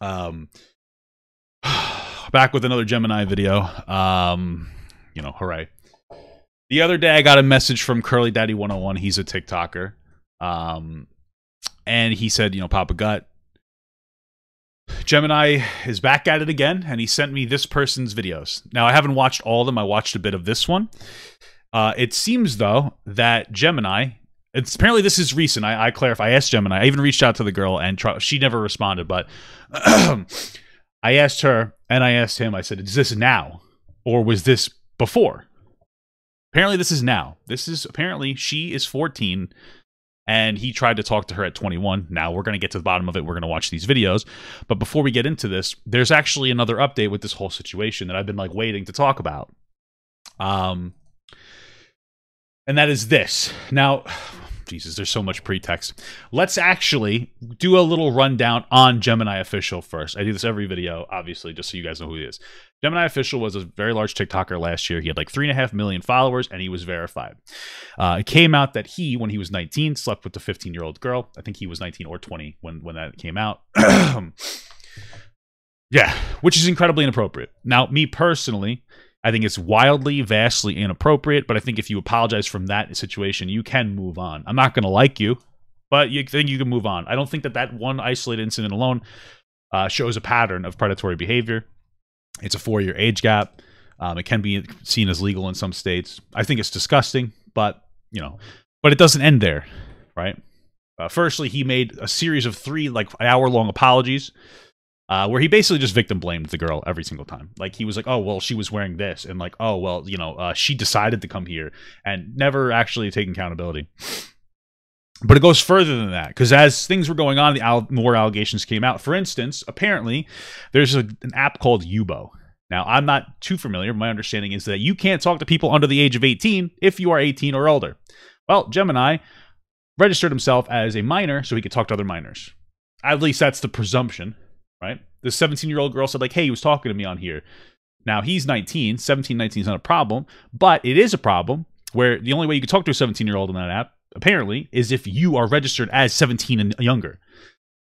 Um, back with another Gemini video. Hooray. The other day, I got a message from Curly Daddy 101. He's a TikToker. And he said, Papa Gut, Gemini is back at it again, and he sent me this person's videos. Now, I haven't watched all of them. I watched a bit of this one. It seems, though, that Gemini... apparently, this is recent. I clarify. I asked Gemini. I even reached out to the girl, and she never responded. But I asked her, and I asked him. I said, is this now? Or was this before? Apparently, this is now. Apparently, she is 14, and he tried to talk to her at 21. Now, we're going to get to the bottom of it. We're going to watch these videos. But before we get into this, there's actually another update with this whole situation that I've been, waiting to talk about. And that is this. Now... Jesus, there's so much pretext. Let's actually do a little rundown on Gemini Official first. I do this every video, obviously, just so you guys know who he is. Gemini Official was a very large TikToker last year. He had 3.5 million followers, and he was verified. It came out that he, when he was 19, slept with the 15-year-old girl. I think he was 19 or 20 when that came out. Yeah, which is incredibly inappropriate. Now, me personally... I think it's wildly, vastly inappropriate, but I think if you apologize from that situation, you can move on. I'm not going to like you, but you think you can move on. I don't think that one isolated incident alone shows a pattern of predatory behavior. It's a 4-year age gap. It can be seen as legal in some states. I think it's disgusting, but, but it doesn't end there, right? Firstly, he made a series of 3, hour-long apologies, where he basically just victim blamed the girl every single time. He was like, oh, well, she was wearing this. And oh, well, she decided to come here, and never actually taking accountability. But it goes further than that, because as things were going on, more allegations came out. For instance, apparently, there's an app called Yubo. Now, I'm not too familiar. My understanding is that you can't talk to people under the age of 18 if you are 18 or older. Well, Gemini registered himself as a minor so he could talk to other minors. At least that's the presumption. Right? This 17-year-old girl said, hey, he was talking to me on here. Now, he's 19. 17, 19 is not a problem. But it is a problem where the only way you can talk to a 17-year-old in that app, apparently, is if you are registered as 17 and younger.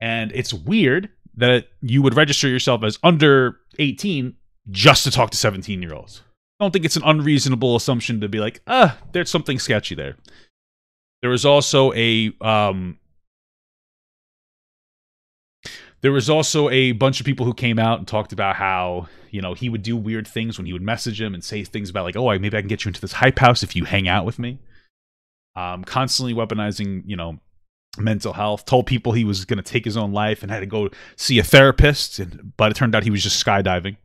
And it's weird that you would register yourself as under 18 just to talk to 17-year-olds. I don't think it's an unreasonable assumption to be like, there's something sketchy there. There was also a... There was also a bunch of people who came out and talked about how, he would do weird things when he would message him and say things about oh, maybe I can get you into this hype house if you hang out with me. Constantly weaponizing, mental health. Told people he was going to take his own life and had to go see a therapist, but it turned out he was just skydiving.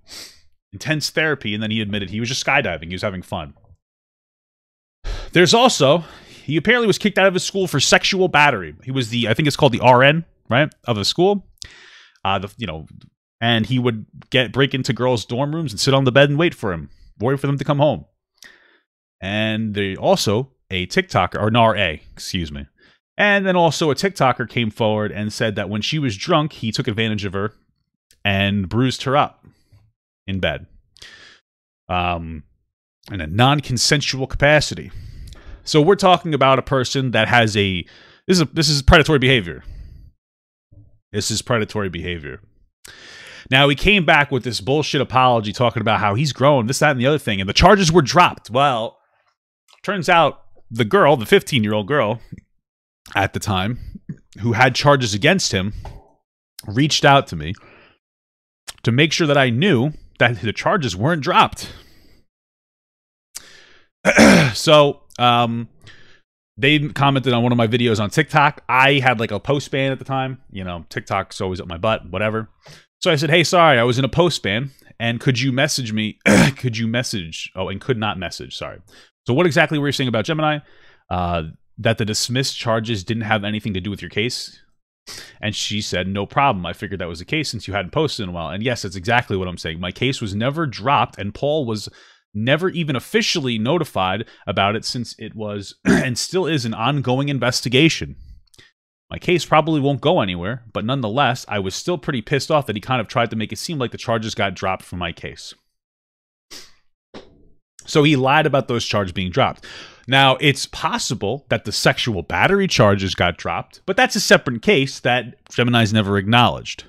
Intense therapy, and then he admitted he was just skydiving. He was having fun. There's also, he apparently was kicked out of his school for sexual battery. He was I think it's called the RN, right, of the school. And he would break into girls' dorm rooms and sit on the bed and wait for them to come home. And they also, a TikToker, or an RA, excuse me. And then also a TikToker came forward and said that when she was drunk, he took advantage of her and bruised her up in bed. In a non-consensual capacity. So we're talking about a person that has this is predatory behavior. This is predatory behavior. Now, he came back with this bullshit apology talking about how he's grown, this, that, and the other thing, and the charges were dropped. Well, turns out the girl, the 15-year-old girl at the time, who had charges against him, reached out to me to make sure that I knew that the charges weren't dropped. So, they commented on one of my videos on TikTok. I had a post ban at the time. TikTok's always up my butt, whatever. So I said, hey, sorry, I was in a post ban, and could you message me? Could you message? Oh, and could not message, sorry. So what exactly were you saying about Gemini? That the dismissed charges didn't have anything to do with your case? And she said, no problem. I figured that was the case since you hadn't posted in a while. And yes, that's exactly what I'm saying. My case was never dropped, and Paul was never even officially notified about it since it was and still is an ongoing investigation. My case probably won't go anywhere, but nonetheless, I was still pretty pissed off that he kind of tried to make it seem like the charges got dropped from my case. So he lied about those charges being dropped. Now, it's possible that the sexual battery charges got dropped, but that's a separate case that Gemini's never acknowledged.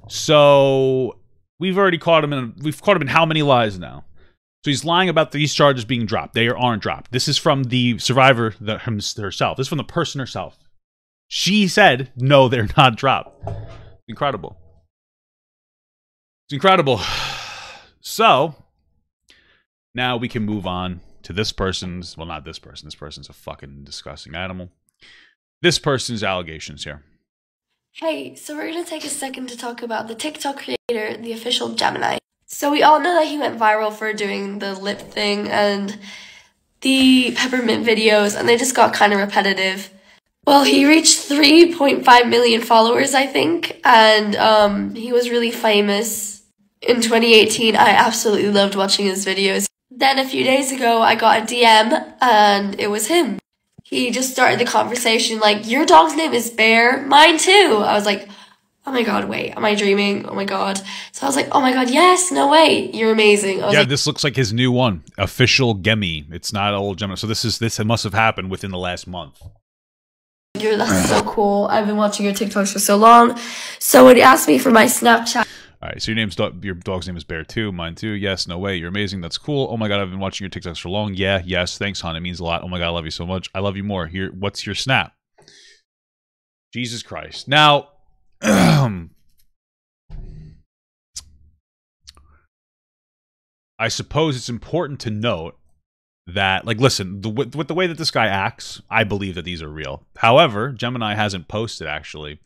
So we've already caught him in how many lies now? So he's lying about these charges being dropped. They aren't dropped. This is from the survivor herself. This is from the person herself. She said, no, they're not dropped. Incredible. It's incredible. So now we can move on to this person's, well, not this person. This person's a fucking disgusting animal. This person's allegations here. Hey, so we're going to take a second to talk about the TikTok creator, the official Gemini. So we all know that he went viral for doing the lip thing and the peppermint videos, and they just got kind of repetitive. Well, he reached 3.5 million followers, I think, and he was really famous in 2018. I absolutely loved watching his videos. Then a few days ago, I got a DM, and it was him. He just started the conversation like, your dog's name is Bear, mine too. I was like, oh my god, wait, am I dreaming? Oh my god. So I was like, oh my god, yes, no way, you're amazing. Yeah, this looks like his new one, official Gemini. It's not old Gemini. So this must have happened within the last month. That's so cool. I've been watching your TikToks for so long. So when he asked me for my Snapchat. All right, so your dog's name is Bear too, mine too. Yes, no way, you're amazing. That's cool. Oh my god, I've been watching your TikToks for long. Yeah, yes, thanks, hon. It means a lot. Oh my god, I love you so much. I love you more. Here, what's your snap? Jesus Christ. Now, I suppose it's important to note that, like, listen, with the way that this guy acts, I believe that these are real. However, Gemini hasn't posted, actually.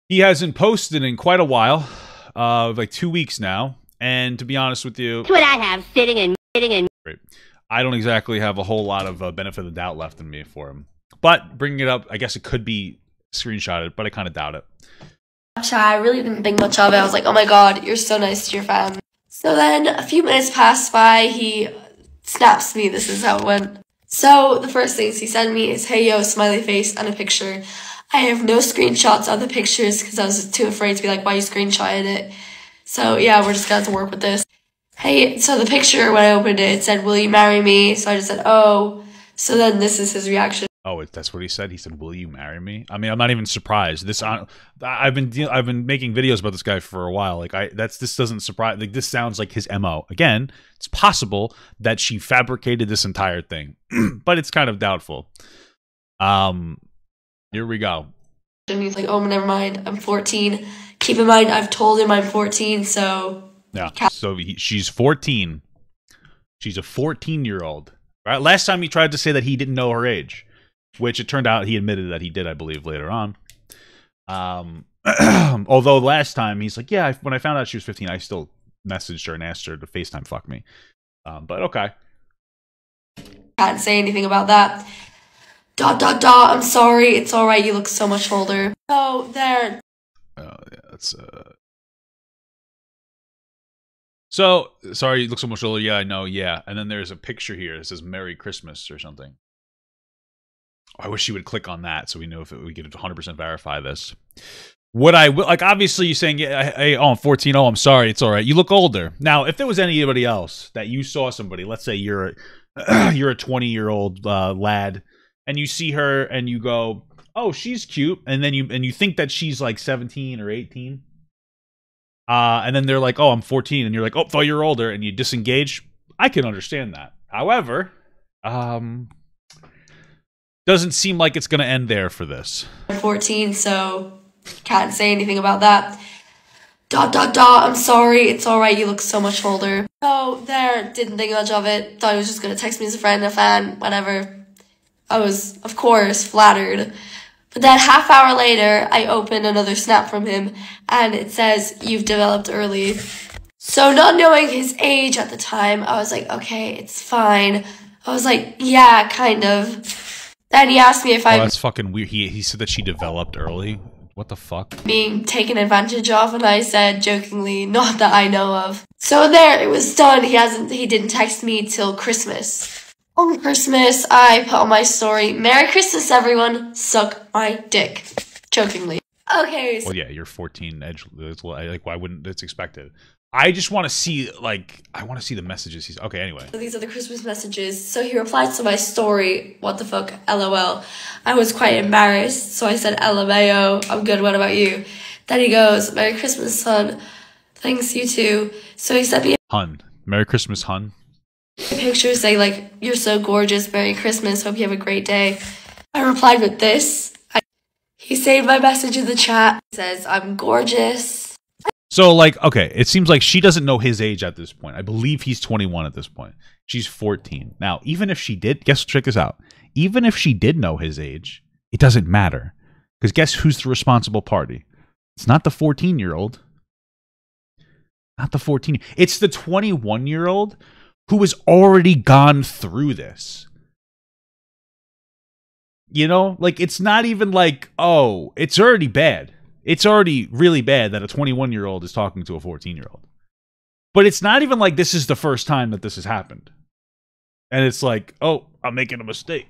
He hasn't posted in quite a while, like 2 weeks now. And to be honest with you, that's what I have sitting and great. I don't exactly have a whole lot of benefit of the doubt left in me for him. But bringing it up, I guess it could be screenshotted, but I kind of doubt it. I really didn't think much of it. I was like, oh my god, you're so nice to your fam. So then a few minutes passed by, he snaps me. This is how it went. So the first things he sent me is, hey yo, smiley face, and a picture. I have no screenshots of the pictures because I was too afraid to be like, why you screenshotted it? So yeah, we're just gonna have to work with this. Hey, so the picture, when I opened it, it said, will you marry me? So I just said, oh. So then this is his reaction. Oh, that's what he said? He said, will you marry me? I mean, I'm not even surprised. I've been making videos about this guy for a while. Like, this doesn't surprise. Like, this sounds like his MO. Again, it's possible that she fabricated this entire thing, but it's kind of doubtful. Here we go. And he's like, oh, never mind. I'm 14. Keep in mind, I've told him I'm 14, so... Yeah, so she's 14. She's a 14-year-old. Right? Last time he tried to say that he didn't know her age, which it turned out he admitted that he did, I believe, later on. Although last time he's like, yeah, when I found out she was 15, I still messaged her and asked her to FaceTime fuck me. But okay. Can't say anything about that. ... I'm sorry. It's all right. You look so much older. Oh, there. Oh, yeah, that's So, sorry, you look so much older. Yeah, I know. Yeah. And then there's a picture here that says Merry Christmas or something. I wish you would click on that so we know if we could 100% verify this. What I will, like, obviously you're saying, yeah, hey, oh, I'm 14. Oh, I'm sorry. It's all right. You look older. Now, if there was anybody else that you saw somebody, let's say you're a 20-year-old lad, and you see her and you go, oh, she's cute, and then you think that she's like 17 or 18, and then they're like, oh, I'm 14, and you're like, oh, thought you were older, and you disengage. I can understand that. However, doesn't seem like it's going to end there for this. I'm 14, so can't say anything about that. ... I'm sorry. It's all right. You look so much older. Oh, there. Didn't think much of it. Thought he was just going to text me as a friend, a fan, whatever. I was, of course, flattered. But then half hour later, I opened another snap from him, and it says, you've developed early. So not knowing his age at the time, I was like, okay, it's fine. I was like, yeah, kind of. Then he asked me if that's fucking weird. He said that she developed early. What the fuck? Being taken advantage of, and I said jokingly, not that I know of. So there, it was done. He didn't text me till Christmas. On Christmas, I put on my story, Merry Christmas, everyone. Suck my dick. Jokingly. Okay. Well, yeah, you're 14. Like, why wouldn't it's expected? I just want to see, like, I want to see the messages he's... Okay, anyway. So these are the Christmas messages. So he replied to my story, what the fuck, LOL. I was quite embarrassed, so I said, LMAO, I'm good, what about you? Then he goes, Merry Christmas, son. Thanks, you too. So he sent me Hun. Merry Christmas, hun. a picture saying, like, you're so gorgeous, Merry Christmas, hope you have a great day. I replied with this. He saved my message in the chat. He says, I'm gorgeous. So, like, okay, it seems like she doesn't know his age at this point. I believe he's 21 at this point. She's 14. Now, even if she did, check this out. Even if she did know his age, it doesn't matter. Because guess who's the responsible party? It's not the 14-year-old. Not the 14. It's the 21-year-old who has already gone through this. You know? Like, it's not even like, oh, it's already bad. It's already really bad that a 21-year-old is talking to a 14-year-old. But it's not even like this is the first time that this has happened. And it's like, oh, I'm making a mistake.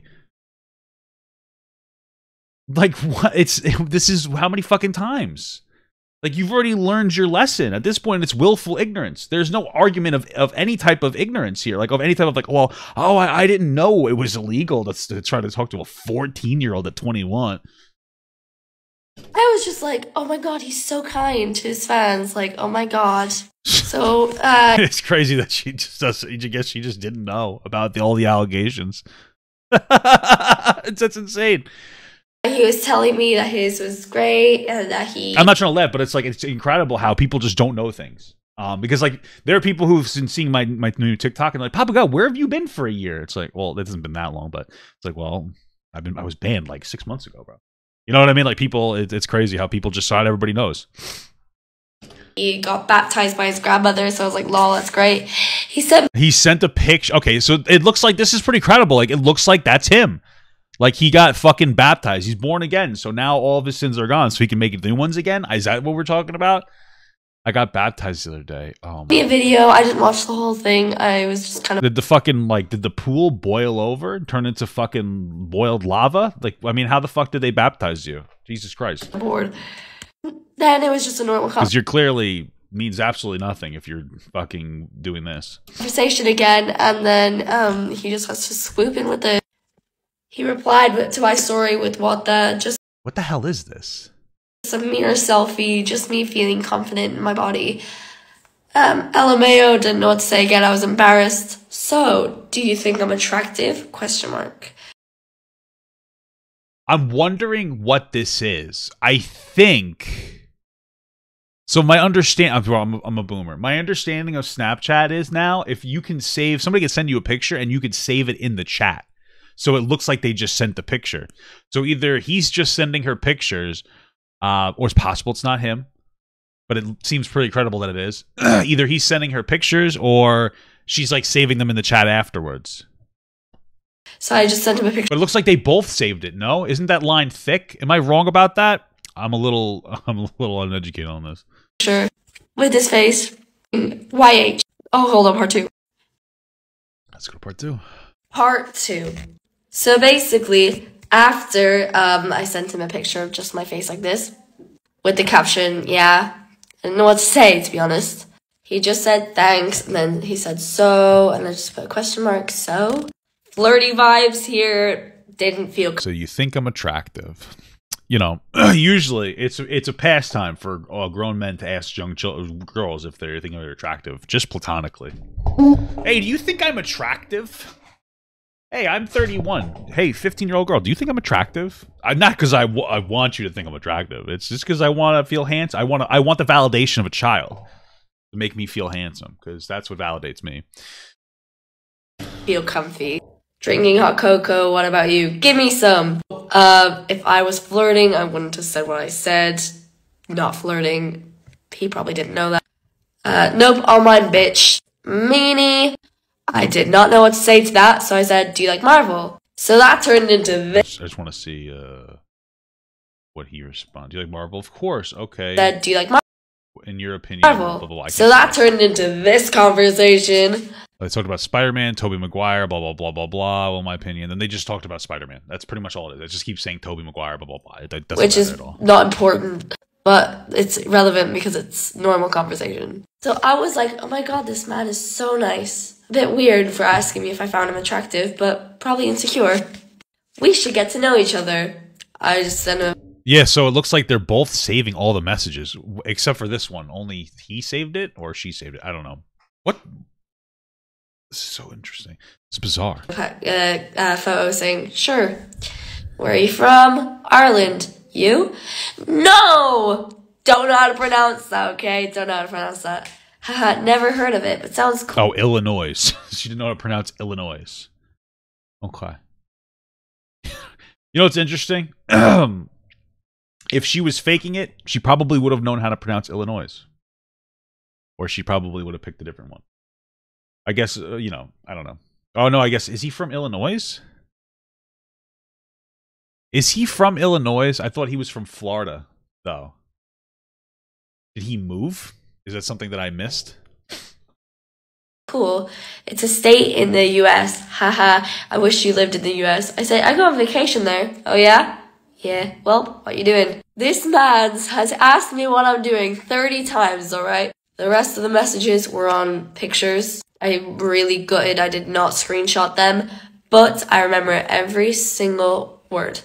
Like, what? This is how many fucking times? Like, you've already learned your lesson. At this point, it's willful ignorance. There's no argument of any type of ignorance here. Like, of any type of, like, well, oh, I didn't know it was illegal to try to talk to a 14-year-old at 21. I was just like, oh my god, he's so kind to his fans. Like, oh my god. So, it's crazy that she just does. I guess she just didn't know about all the allegations. That's insane. He was telling me that his was great and that he... I'm not trying to laugh, but it's like, it's incredible how people just don't know things. Because, like, there are people who've been seeing my new TikTok and like, Papa God, where have you been for a year? It's like, well, it hasn't been that long, but it's like, well, I was banned like 6 months ago, bro. You know what I mean? Like, people, it's crazy how people just thought everybody knows. He got baptized by his grandmother, so I was like, lol, that's great. He sent a picture. Okay, so it looks like this is pretty credible. Like, it looks like that's him. Like, he got fucking baptized. He's born again, so now all of his sins are gone, so he can make new ones again? Is that what we're talking about? I got baptized the other day. Oh, man. A video. I didn't watch the whole thing. I was just kind of... Did the pool boil over and turn into fucking boiled lava? Like, I mean, how the fuck did they baptize you? Jesus Christ. Bored. Then it was just a normal because you're clearly means absolutely nothing if you're fucking doing this. Conversation again, and then he just has to swoop in with it. He replied to my story with what the hell is this? A mirror selfie, just me feeling confident in my body. LMAO, didn't know what to say again. I was embarrassed. So, do you think I'm attractive? Question mark. I'm wondering what this is. I think... So my understanding... I'm a boomer. My understanding of Snapchat is now, if you can save... Somebody can send you a picture and you can save it in the chat. So it looks like they just sent the picture. So either he's just sending her pictures... or it's possible it's not him, but it seems pretty credible that it is. Either he's sending her pictures or she's like saving them in the chat afterwards. So I just sent him a picture. But it looks like they both saved it. No, isn't that line thick? Am I wrong about that? I'm a little uneducated on this. Sure, with his face. YH. Oh, hold on, part 2. Let's go to part 2. Part 2. So basically, after I sent him a picture of just my face like this, with the caption, yeah, I didn't know what to say, to be honest. He just said thanks, and then he said so, and I just put a question mark, so. Flirty vibes here, didn't feel... So you think I'm attractive. You know, usually it's a pastime for grown men to ask young girls if they think they're attractive, just platonically. Hey, do you think I'm attractive? Hey, I'm 31. Hey, 15-year-old girl, do you think I'm attractive? Not because I want you to think I'm attractive. It's just because I want to feel handsome. I want the validation of a child to make me feel handsome, because that's what validates me. Feel comfy. Drinking hot cocoa, what about you? Give me some. If I was flirting, I wouldn't have said what I said. Not flirting. He probably didn't know that. Nope, all mine, bitch. Meanie. I did not know what to say to that, so I said, do you like Marvel? So that turned into this. I just want to see what he responds. Do you like Marvel? Of course, okay. Said, do you like Marvel? In your opinion, Marvel. Blah, blah, blah. So that turned into this conversation. They talked about Spider-Man, Tobey Maguire, blah, blah, blah, blah, blah, well, in my opinion. Then they just talked about Spider-Man. That's pretty much all it is. They just keep saying Tobey Maguire, blah, blah, blah. It doesn't Which is at all. not important, but it's relevant because it's normal conversation. So I was like, oh my god, this man is so nice. A bit weird for asking me if I found him attractive, but probably insecure. We should get to know each other. I just sent him. Yeah, so it looks like they're both saving all the messages, except for this one. Only he saved it, or she saved it. I don't know. What? This is so interesting. It's bizarre. Photo saying, sure. Where are you from? Ireland. You? No! Don't know how to pronounce that, okay? Don't know how to pronounce that. Haha, never heard of it, but sounds cool. Oh, Illinois. She didn't know how to pronounce Illinois. Okay. You know what's interesting? If she was faking it, she probably would have known how to pronounce Illinois. Or she probably would have picked a different one. I guess, you know, I don't know. Oh, no, I guess, is he from Illinois? Is he from Illinois? I thought he was from Florida, though. Did he move? Is that something that I missed? Cool. It's a state in the U.S. Haha, I wish you lived in the U.S. I say, I go on vacation there. Oh, yeah? Yeah, well, what you doing? This man has asked me what I'm doing 30 times, alright? The rest of the messages were on pictures. I'm really gutted I did not screenshot them, but I remember every single word.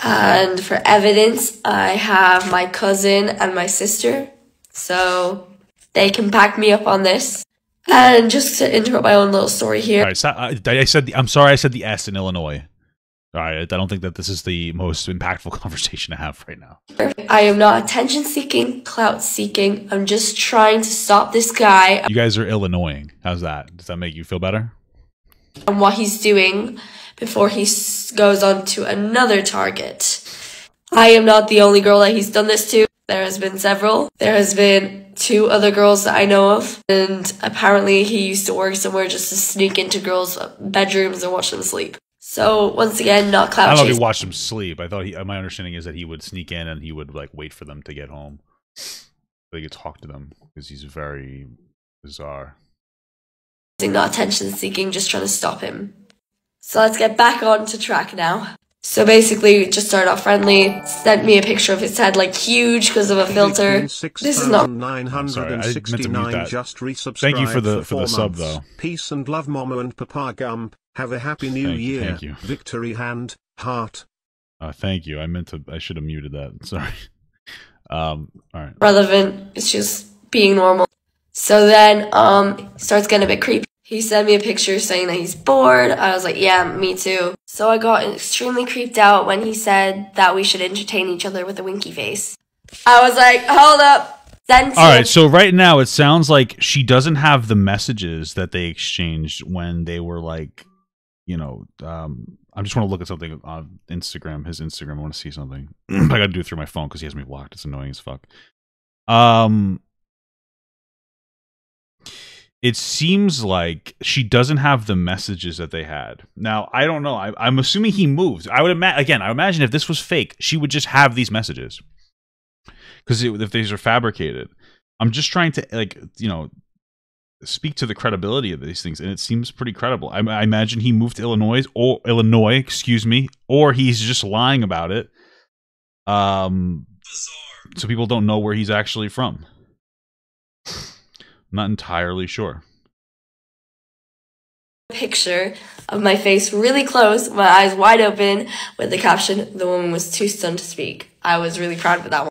And for evidence, I have my cousin and my sister, so they can back me up on this. And just to interrupt my own little story here. All right, so I'm sorry I said the S in Illinois. All right, I don't think that this is the most impactful conversation to have right now. I am not attention seeking, clout seeking. I'm just trying to stop this guy. You guys are Illinoising. How's that? Does that make you feel better? And what he's doing before he goes on to another target. I am not the only girl that he's done this to. There has been several. There has been 2 other girls that I know of. And apparently he used to work somewhere just to sneak into girls' bedrooms and watch them sleep. So once again, not clout I don't know chasing. if he watched them sleep. I thought my understanding is that he would sneak in and he would like wait for them to get home so he could talk to them because he's very bizarre. Not attention seeking, just trying to stop him. So let's get back on to track now. So basically, we just started off friendly, sent me a picture of his head, like, huge because of a filter. This is not... Sorry, I meant to mute that. Thank you for the sub, though. Peace and love, Momo and Papa Gump. Have a happy new year. Thank you. Victory hand, heart. Thank you. I should have muted that. Sorry. All right. Relevant. It's just being normal. So then, starts getting a bit creepy. He sent me a picture saying that he's bored. I was like, yeah, me too. So I got extremely creeped out when he said that we should entertain each other with a winky face. I was like, hold up. All right, so right now it sounds like she doesn't have the messages that they exchanged when they were like, you know, I just want to look at something on Instagram, his Instagram. I want to see something. I got to do it through my phone because he has me blocked. It's annoying as fuck. It seems like she doesn't have the messages that they had. Now, I don't know. I'm assuming he moved. I would imagine if this was fake, she would just have these messages. Because if these are fabricated. I'm just trying to, like, you know, speak to the credibility of these things, and it seems pretty credible. I imagine he moved to Illinois, or he's just lying about it. So people don't know where he's actually from. I'm not entirely sure. Picture of my face really close, my eyes wide open, with the caption, "The woman was too stunned to speak." I was really proud of that one.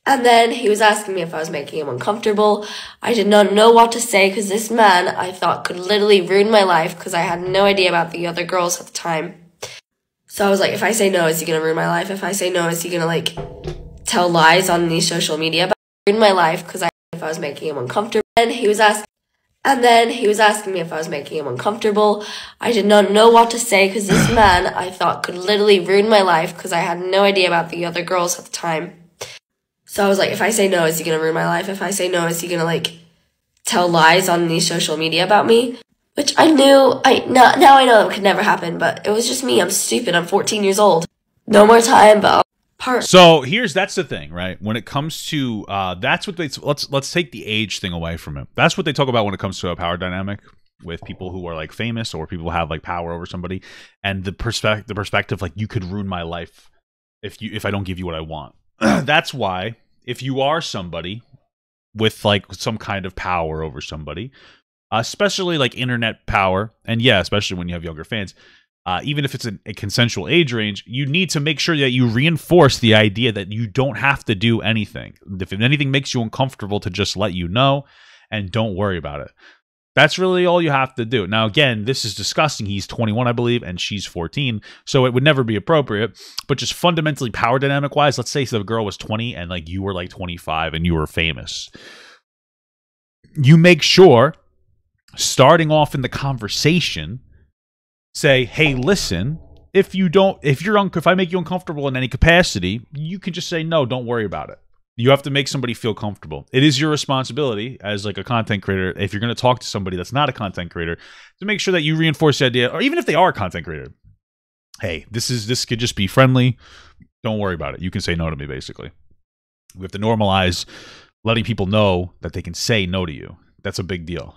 And then he was asking me if I was making him uncomfortable. I did not know what to say because this man I thought could literally ruin my life because I had no idea about the other girls at the time. So I was like, if I say no, is he going to ruin my life? If I say no, is he going to, like, tell lies on these social media about ruin my life because if I was making him uncomfortable. And then he was asking me if I was making him uncomfortable. I did not know what to say because this man I thought could literally ruin my life because I had no idea about the other girls at the time. So I was like, if I say no, is he going to ruin my life? If I say no, is he going to, like, tell lies on these social media about me? Which I knew, now I know it could never happen, but it was just me. I'm stupid. I'm 14 years old. No more time, but So that's the thing, right? When it comes to, that's what let's take the age thing away from it. That's what they talk about when it comes to a power dynamic with people who are, like, famous or people who have, like, power over somebody. And the perspective, like, you could ruin my life if I don't give you what I want. That's why, if you are somebody with like some kind of power over somebody, especially like internet power. And yeah, especially when you have younger fans, even if it's a consensual age range, you need to make sure that you reinforce the idea that you don't have to do anything. If anything makes you uncomfortable, to just let you know and don't worry about it. That's really all you have to do. Now, again, this is disgusting. He's 21, I believe, and she's 14, so it would never be appropriate. But just fundamentally power dynamic-wise, let's say the girl was 20 and like you were like 25 and you were famous. You make sure, starting off in the conversation, say, hey, listen, if I make you uncomfortable in any capacity, you can just say, no, don't worry about it. You have to make somebody feel comfortable. It is your responsibility as like a content creator, if you're going to talk to somebody that's not a content creator, to make sure that you reinforce the idea, or even if they are a content creator, hey, this could just be friendly. Don't worry about it. You can say no to me, basically. We have to normalize letting people know that they can say no to you. That's a big deal.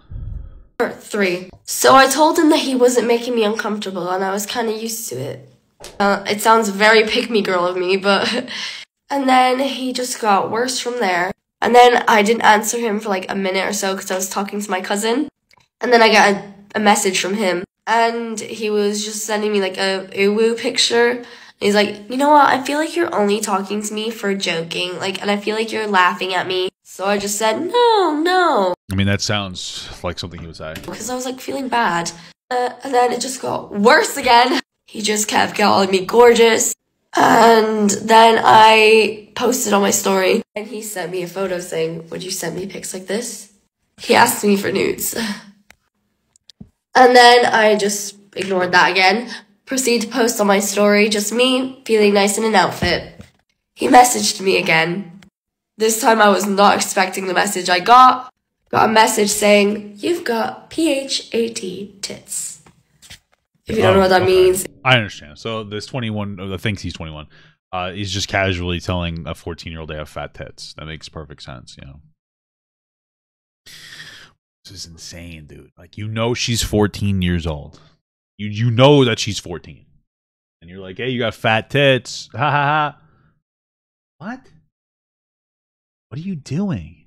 3. So I told him that he wasn't making me uncomfortable, and I was kind of used to it. It sounds very pick-me-girl of me, but... And then he just got worse from there. And then I didn't answer him for like a minute or so because I was talking to my cousin. And then I got a message from him. And he was just sending me like a uwu picture. And he's like, you know what? I feel like you're only talking to me for joking. Like, and I feel like you're laughing at me. So I just said, no. I mean, that sounds like something he would say. Because I was like feeling bad. And then it just got worse again. He just kept calling me gorgeous. And then I posted on my story, and he sent me a photo saying, would you send me pics like this? He asked me for nudes. And then I just ignored that again. Proceed to post on my story, just me, feeling nice in an outfit. He messaged me again. This time I was not expecting the message I got. Got a message saying, you've got PHAT tits. If you don't know what that means. I understand. So this 21, or the thinks he's 21, he's just casually telling a 14-year-old they have fat tits. That makes perfect sense, you know. This is insane, dude. Like, you know she's 14 years old. You know that she's 14. And you're like, hey, you got fat tits. Ha ha ha. What? What are you doing?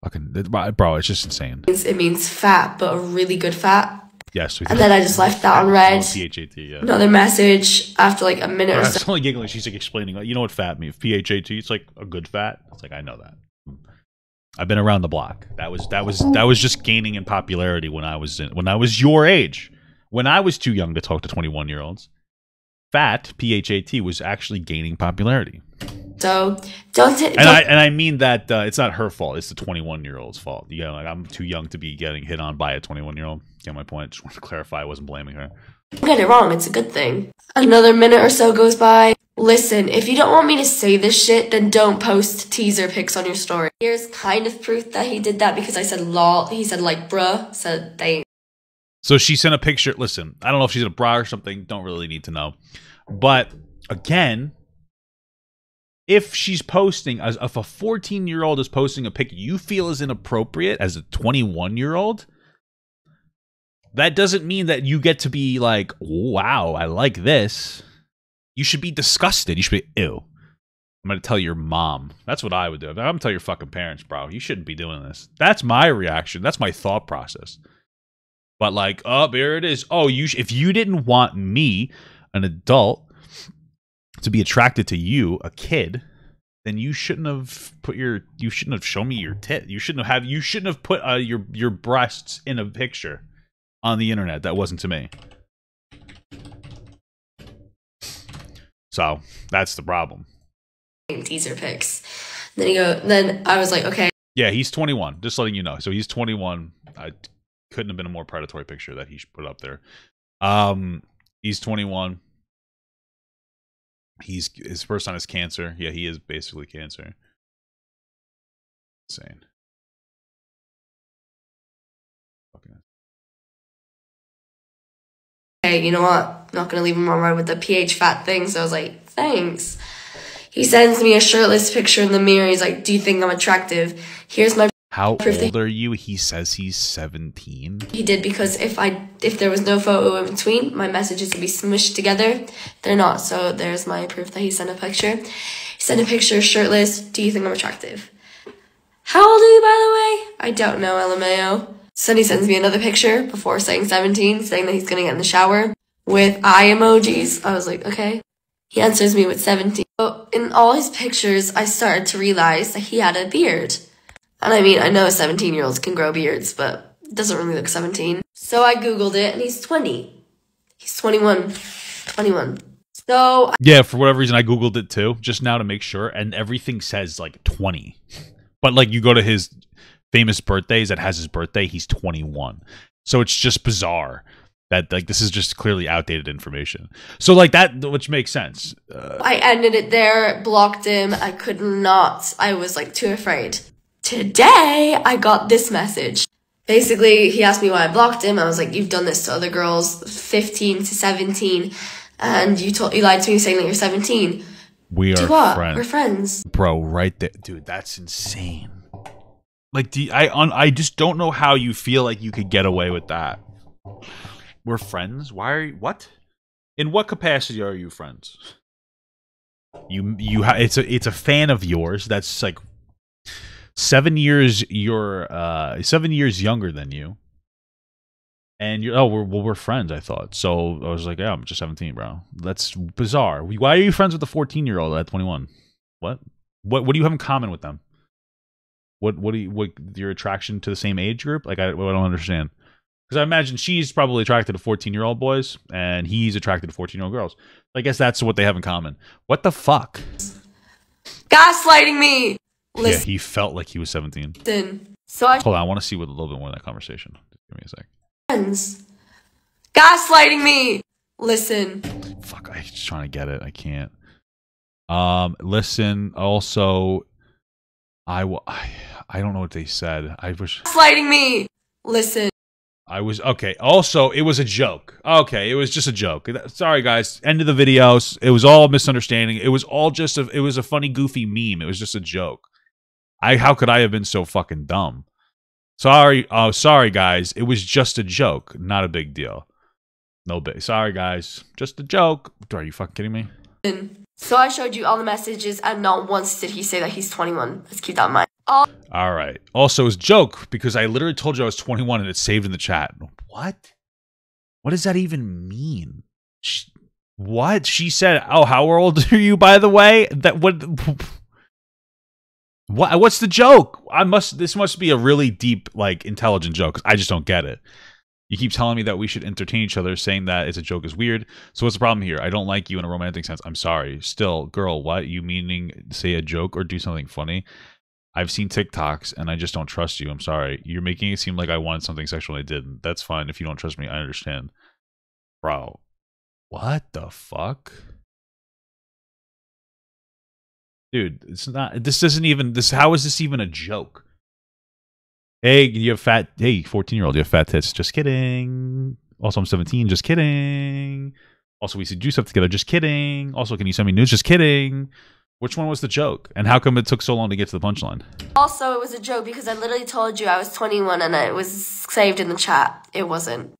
Fucking, bro, it's just insane. It means fat, but a really good fat. Yes. And then I just left that on red. PHAT, yeah. Another message after like a minute or so. I was only giggling. She's like explaining, like, you know what fat means? PHAT. It's like a good fat. It's like, I know that. I've been around the block. That was just gaining in popularity when I was your age. When I was too young to talk to 21-year-olds. Fat, PHAT, was actually gaining popularity. So don't. And I mean that it's not her fault. It's the 21-year-old's fault. You know, like, I'm too young to be getting hit on by a 21-year-old. Get my point? Just want to clarify. I wasn't blaming her. Don't get it wrong. It's a good thing. Another minute or so goes by. Listen, if you don't want me to say this shit, then don't post teaser pics on your story. Here's kind of proof that he did that because I said lol. He said like bruh. Said they. So she sent a picture. Listen, I don't know if she's a bra or something. Don't really need to know. But again, if she's posting, if a 14-year-old is posting a pic you feel is inappropriate as a 21-year-old, that doesn't mean that you get to be like, wow, I like this. You should be disgusted. You should be, ew. I'm going to tell your mom. That's what I would do. I'm going to tell your fucking parents, bro. You shouldn't be doing this. That's my reaction. That's my thought process. But like, oh, here it is. Oh, if you didn't want me, an adult, to be attracted to you, a kid, then you shouldn't have shown me your tit. You shouldn't have put your breasts in a picture on the internet. That wasn't to me. So that's the problem. Teaser pics. Then I was like, okay. Yeah, he's 21. Just letting you know. So he's 21. I couldn't have been a more predatory picture that he should put up there. He's 21. His first sign is cancer. Yeah, he is basically cancer. Insane. Okay. Hey, you know what? I'm not gonna leave him on red with the PH fat thing. So I was like, thanks. He sends me a shirtless picture in the mirror. He's like, do you think I'm attractive? Here's my How old are you? He says he's 17. He did, because if there was no photo in between, my messages would be smushed together. They're not, so there's my proof that he sent a picture. He sent a picture shirtless. Do you think I'm attractive? How old are you, by the way? I don't know, LMAO. So then he sends me another picture before saying 17, saying that he's gonna get in the shower with eye emojis. I was like, okay. He answers me with 17. So in all his pictures, I started to realize that he had a beard. And I mean, I know 17-year-olds can grow beards, but it doesn't really look 17. So I Googled it, and he's 20. He's 21. 21. So... Yeah, for whatever reason, I Googled it too, just now to make sure, and everything says, like, 20. But, like, you go to his famous birthdays that has his birthday, he's 21. So it's just bizarre that, like, this is just clearly outdated information. So, like, that, which makes sense. I ended it there, blocked him. I could not. I was, like, too afraid. Today, I got this message. Basically, he asked me why I blocked him. I was like, you've done this to other girls, 15 to 17, and you lied to me saying that you're 17. We are what? friends. We're friends. Bro, right there. Dude, that's insane. Like, I just don't know how you feel like you could get away with that. We're friends? Why are you... What? In what capacity are you friends? It's a fan of yours that's, like... 7 years you're 7 years younger than you, and you're we're friends. I thought so. I was like, yeah, I'm just 17, bro. That's bizarre. Why are you friends with a 14-year-old at 21? What do you have in common with them? What your attraction to the same age group? Like I don't understand, because I imagine she's probably attracted to 14-year-old boys and he's attracted to 14-year-old girls. I guess that's what they have in common. What the fuck? Gaslighting me. Listen. Yeah, he felt like he was 17. So hold on, I want to see what a little bit more of that conversation. Just give me a sec. Friends. Gaslighting me. Listen. Fuck, I'm just trying to get it. I can't. Listen. Also, I don't know what they said. I wish. Gaslighting me. Listen. I was okay. Also, it was a joke. Okay, it was just a joke. Sorry, guys. End of the video. It was all misunderstanding. It was all just it was a funny, goofy meme. It was just a joke. How could I have been so fucking dumb? Sorry. Oh, sorry, guys. It was just a joke. Not a big deal. No big. Sorry, guys. Just a joke. Are you fucking kidding me? So I showed you all the messages, and not once did he say that he's 21. Let's keep that in mind. All right. Also, it was a joke because I literally told you I was 21 and it's saved in the chat. What? What does that even mean? What? She said, "Oh, how old are you, by the way?" What's the joke? This must be a really deep, like, intelligent joke. I just don't get it. You keep telling me that we should entertain each other, saying that it's a joke is weird. So what's the problem here? I don't like you in a romantic sense. I'm sorry. Still, girl, what? You meaning say a joke or do something funny? I've seen TikToks and I just don't trust you. I'm sorry. You're making it seem like I wanted something sexual and I didn't. That's fine. If you don't trust me, I understand. Bro, what the fuck? Dude, it's not, this isn't even, how is this even a joke? Hey, you have fat, hey, 14-year-old, you have fat tits. Just kidding. Also, I'm 17. Just kidding. Also, we should do stuff together. Just kidding. Also, can you send me news? Just kidding. Which one was the joke? And how come it took so long to get to the punchline? Also, it was a joke because I literally told you I was 21 and it was saved in the chat. It wasn't.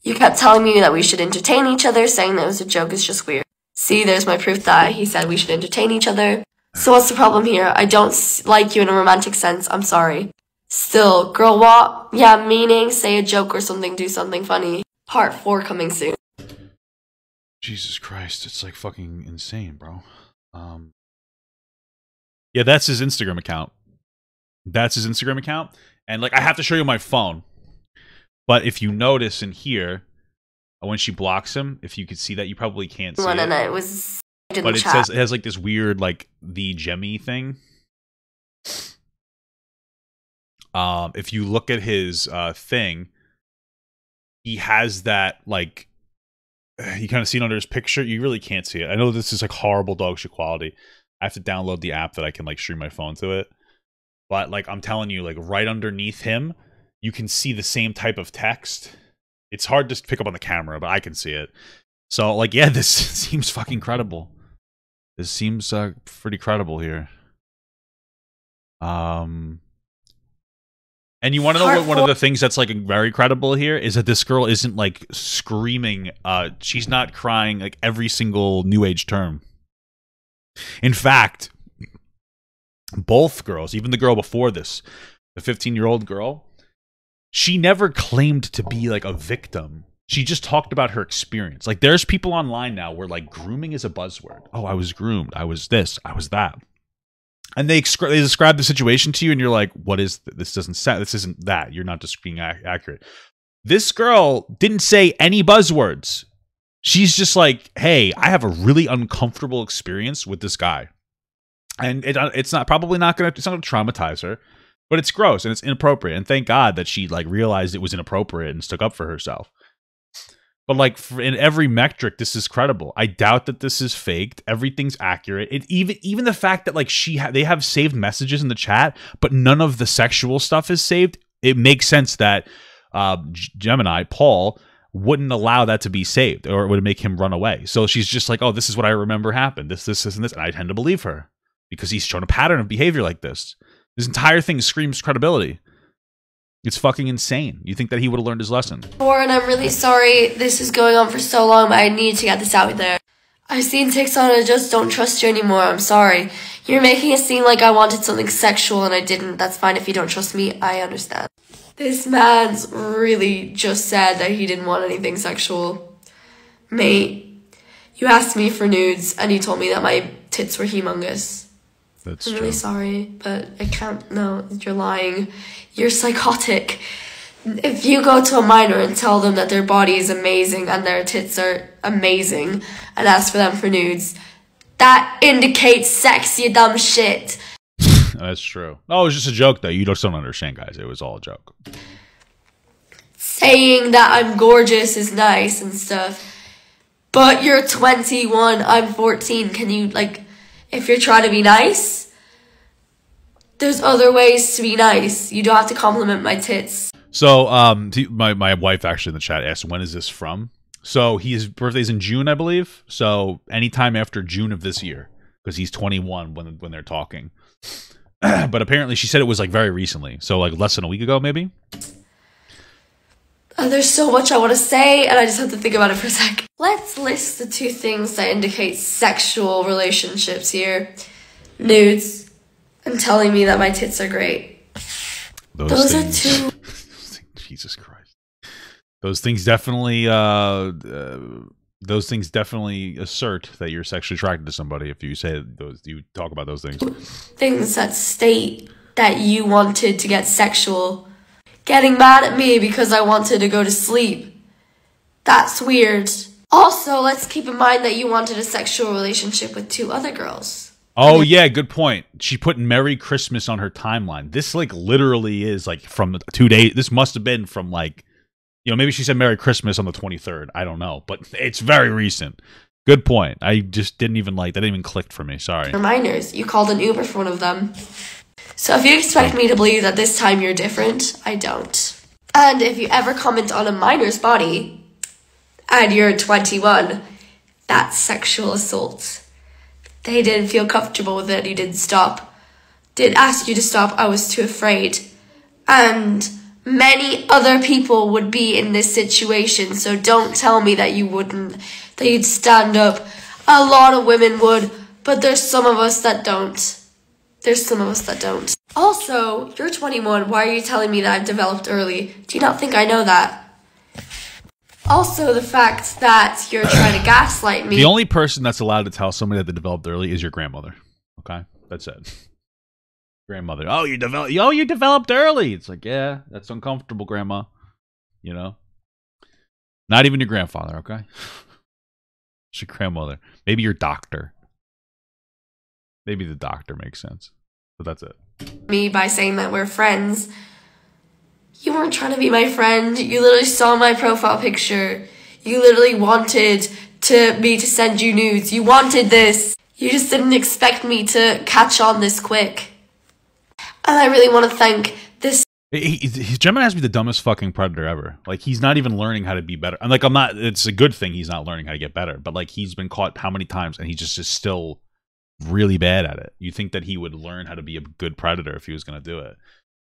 You kept telling me that we should entertain each other, saying that it was a joke. It's just weird. See, there's my proof that he said we should entertain each other. So what's the problem here? I don't like you in a romantic sense. I'm sorry. Still, girl, what? Yeah, meaning, say a joke or something, do something funny. Part 4 coming soon. Jesus Christ, it's like fucking insane, bro. Yeah, that's his Instagram account. That's his Instagram account. And, like, I have to show you my phone. But if you notice in here, when she blocks him, if you could see that, you probably can't see it. It was in but the it chat. says, it has, like, this weird, like, the Gemini thing. If you look at his thing, he has that, like, you kind of see it under his picture. You really can't see it. I know this is, like, horrible dog shit quality. I have to download the app that I can, like, stream my phone to it. But, like, I'm telling you, like, right underneath him, you can see the same type of text. It's hard to pick up on the camera, but I can see it. So, like, yeah, this seems fucking credible. This seems pretty credible here. And you want to know what one of the things that's like very credible here is that this girl isn't like screaming. She's not crying like every single New Age term. In fact, both girls, even the girl before this, the 15-year-old girl, she never claimed to be like a victim. She just talked about her experience. Like there's people online now where like grooming is a buzzword. Oh, I was groomed. I was this. I was that. And they describe the situation to you, and you're like, "What is this? This isn't that. You're not just being accurate." This girl didn't say any buzzwords. She's just like, "Hey, I have a really uncomfortable experience with this guy, and it's not gonna traumatize her, but it's gross and it's inappropriate. And thank God that she like realized it was inappropriate and stuck up for herself." But like in every metric, this is credible. I doubt that this is faked. Everything's accurate. Even the fact that like they have saved messages in the chat, but none of the sexual stuff is saved. It makes sense that Gemini Paul wouldn't allow that to be saved, or it would make him run away. So she's just like, "Oh, this is what I remember happened. This, and this," and I tend to believe her because he's shown a pattern of behavior like this. This entire thing screams credibility. It's fucking insane. You think that he would have learned his lesson. And I'm really sorry this is going on for so long, but I need to get this out there. I've seen TikToks and I just don't trust you anymore. I'm sorry. You're making it seem like I wanted something sexual and I didn't. That's fine if you don't trust me. I understand. This man's really just said that he didn't want anything sexual. Mate, you asked me for nudes and you told me that my tits were humongous. That's I'm true. really sorry, but I can't. No, you're lying. You're psychotic. If you go to a minor and tell them that their body is amazing and their tits are amazing and ask for them for nudes, that indicates sex, you dumb shit. That's true. Oh, it was just a joke, though. You just don't understand, guys. It was all a joke. Saying that I'm gorgeous is nice and stuff, but you're 21, I'm 14. Can you, like... If you're trying to be nice, there's other ways to be nice. You don't have to compliment my tits. So, my wife actually in the chat asked, when is this from? So, his birthday's in June, I believe. So, anytime after June of this year, because he's 21 when they're talking. But apparently, she said it was like very recently. So, like less than a week ago, maybe. There's so much I want to say, and I just have to think about it for a sec. Let's list the two things that indicate sexual relationships here. Nudes, and telling me that my tits are great. Those are two... Jesus Christ. Those things definitely assert that you're sexually attracted to somebody if you say those, you talk about those things. Things that state that you wanted to get sexual. Getting mad at me because I wanted to go to sleep. That's weird. Also, let's keep in mind that you wanted a sexual relationship with two other girls. Oh, yeah, good point. She put Merry Christmas on her timeline. This, like, literally is, like, from 2 days. This must have been from, like, you know, maybe she said Merry Christmas on the 23rd. I don't know. But it's very recent. Good point. I just didn't even, like, that didn't even click for me. Sorry. Reminders. You called an Uber for one of them. So if you expect me to believe that this time you're different, I don't. And if you ever comment on a minor's body and you're 21, that's sexual assault. They didn't feel comfortable with it. You didn't stop. Didn't ask you to stop. I was too afraid. And many other people would be in this situation. So don't tell me that you wouldn't, that you'd stand up. A lot of women would, but there's some of us that don't. There's some of us that don't. Also, you're 21. Why are you telling me that I've developed early? Do you not think I know that? Also, the fact that you're trying to gaslight me. The only person that's allowed to tell somebody that they developed early is your grandmother. Okay? That's it. Grandmother. Oh, you developed early. It's like, yeah, that's uncomfortable, Grandma. You know? Not even your grandfather, okay? It's your grandmother. Maybe your doctor. Maybe the doctor makes sense. But that's it. Me by saying that we're friends. You weren't trying to be my friend. You literally saw my profile picture. You literally wanted me to send you nudes. You wanted this. You just didn't expect me to catch on this quick. And I really want to thank this. Gemini has to be the dumbest fucking predator ever. Like, he's not even learning how to be better. And, like, it's a good thing he's not learning how to get better. But, like, he's been caught how many times and he just is still really bad at it. You think that he would learn how to be a good predator if he was going to do it.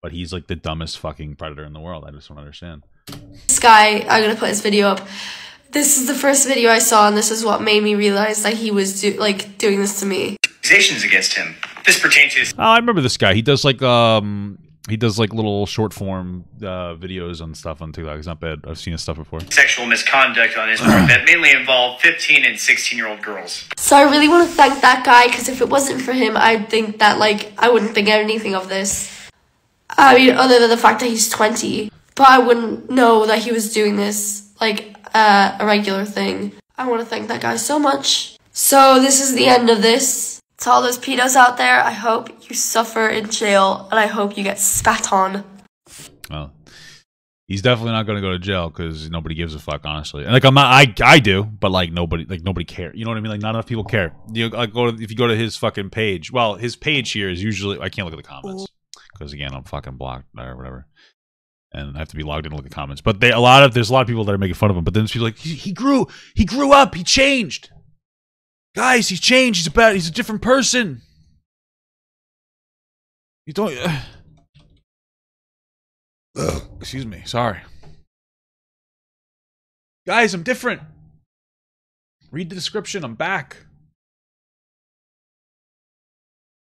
But he's like the dumbest fucking predator in the world. I just don't understand. This guy, I'm gonna put his video up. This is the first video I saw, and this is what made me realize that he was doing this to me. Accusations against him. This pertains to his... Oh, I remember this guy. He does like little short form videos and stuff on TikTok. It's not bad. I've seen his stuff before. Sexual misconduct on his part that mainly involved 15 and 16-year-old girls. So I really want to thank that guy, because if it wasn't for him, I'd think that, like, I wouldn't think anything of this. I mean, other than the fact that he's 20. But I wouldn't know that he was doing this, like, a regular thing. I want to thank that guy so much. So this is the end of this. To all those pedos out there, I hope you suffer in jail, and I hope you get spat on. Well, he's definitely not going to go to jail because nobody gives a fuck, honestly. And like, I'm not, I do, but like nobody cares. You know what I mean? Like, not enough people care. You like if you go to his fucking page. Well, his page here is usually, I can't look at the comments because again, I'm fucking blocked or whatever, and I have to be logged in to look at the comments. But there's a lot of people that are making fun of him. But then there's people like he grew up, he changed. Guys, he's changed. He's a different person. You don't. Excuse me. Sorry. Guys, I'm different. Read the description. I'm back.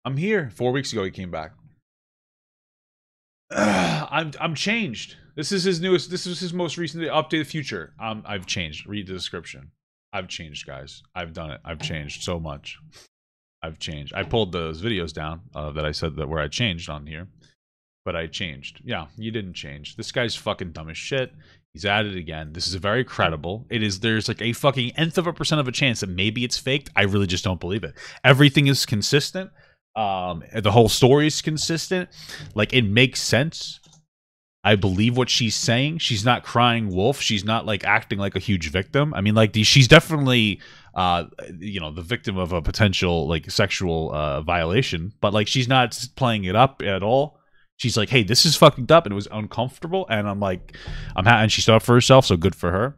I'm here. 4 weeks ago, he came back. I'm changed. This is his newest. This is his most recently updated future. I've changed. Read the description. I've changed, guys. I've done it. I've changed so much. I've changed. I pulled those videos down that I said that where I changed on here, but I changed. Yeah, you didn't change. This guy's fucking dumb as shit. He's at it again. This is very credible. It is. There's like a fucking nth of a percent of a chance that maybe it's faked. I really just don't believe it. Everything is consistent. The whole story is consistent. Like, it makes sense. I believe what she's saying. She's not crying wolf. She's not like acting like a huge victim. I mean, like, she's definitely, the victim of a potential like sexual violation. But like, she's not playing it up at all. She's like, hey, this is fucked up, and it was uncomfortable. And I'm like, and she stood up for herself. So good for her.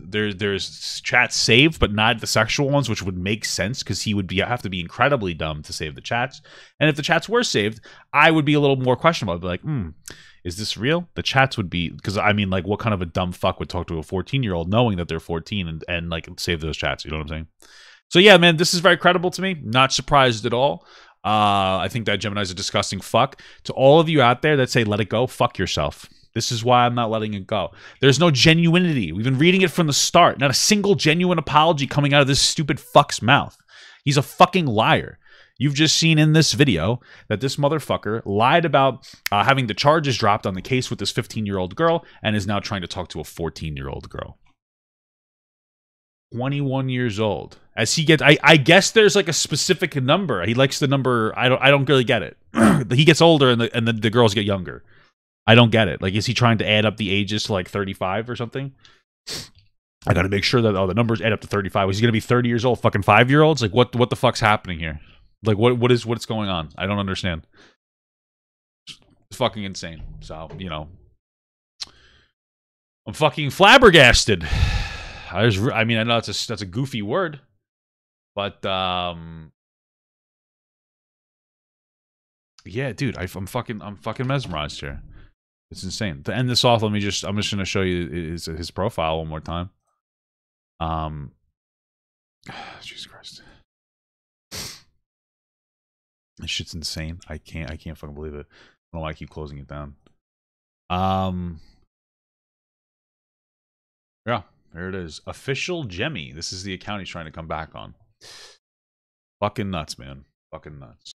There's chats saved, but not the sexual ones, which would make sense because he would have to be incredibly dumb to save the chats. And if the chats were saved, I would be a little more questionable. I'd be like, is this real? The chats would be, because I mean, like, what kind of a dumb fuck would talk to a 14-year-old knowing that they're 14 and like save those chats? You know what I'm saying? So yeah, man, this is very credible to me. Not surprised at all. I think that Gemini's a disgusting fuck. To all of you out there that say let it go, fuck yourself. This is why I'm not letting it go. There's no genuinity. We've been reading it from the start. Not a single genuine apology coming out of this stupid fuck's mouth. He's a fucking liar. You've just seen in this video that this motherfucker lied about having the charges dropped on the case with this 15-year-old girl and is now trying to talk to a 14-year-old girl. 21 years old. As he gets, I guess there's like a specific number. He likes the number. I don't really get it. He gets older and the girls get younger. I don't get it. Like, is he trying to add up the ages to like 35 or something? I got to make sure that the numbers add up to 35. Was he going to be 30 years old? Fucking 5-year-olds? Like, what the fuck's happening here? Like, what's going on? I don't understand. It's fucking insane. So, I'm fucking flabbergasted. I mean, I know that's a goofy word, but yeah, dude, I'm fucking mesmerized here. It's insane. To end this off, I'm just going to show you his profile one more time. Jesus Christ. This shit's insane. I can't fucking believe it. I don't know why I keep closing it down. Yeah, there it is. Official Gemmy. This is the account he's trying to come back on. Fucking nuts, man. Fucking nuts.